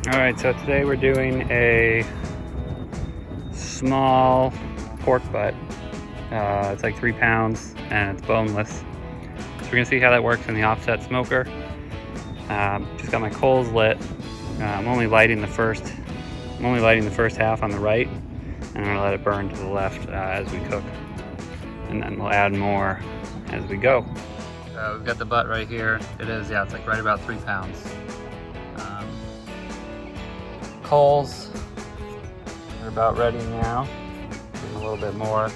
Alright, so today we're doing a small pork butt. It's like 3 pounds and it's boneless. So we're gonna see how that works in the offset smoker. Just got my coals lit. I'm only lighting the first half on the right, and I'm gonna let it burn to the left as we cook, and then we'll add more as we go. We've got the butt right here. It's like right about 3 pounds. Coals are about ready now. A little bit more,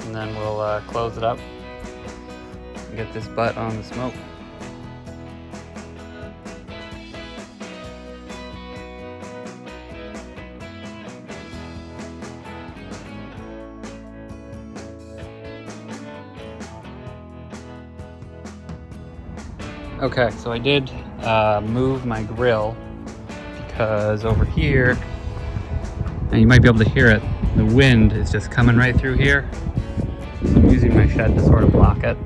and then we'll close it up and get this butt on the smoke. Okay, so I did move my grill because over here, and you might be able to hear it, the wind is just coming right through here. So I'm using my shed to sort of block it.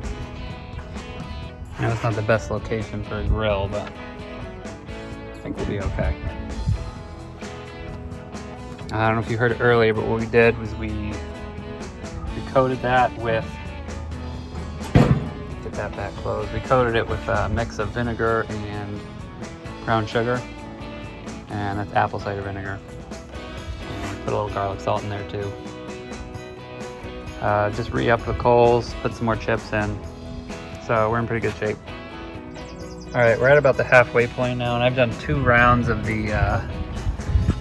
I know it's not the best location for a grill, but I think we'll be okay. I don't know if you heard it earlier, but what we did was we coated that with, get that back closed, we coated it with a mix of vinegar and brown sugar, and that's apple cider vinegar. And we put a little garlic salt in there too. Just re-up the coals, put some more chips in. So we're in pretty good shape. All right, we're at about the halfway point now, and I've done 2 rounds of the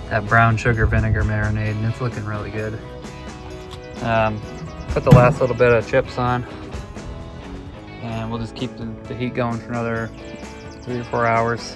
that brown sugar vinegar marinade, and it's looking really good. Put the last little bit of chips on, and we'll just keep the heat going for another 3 or 4 hours.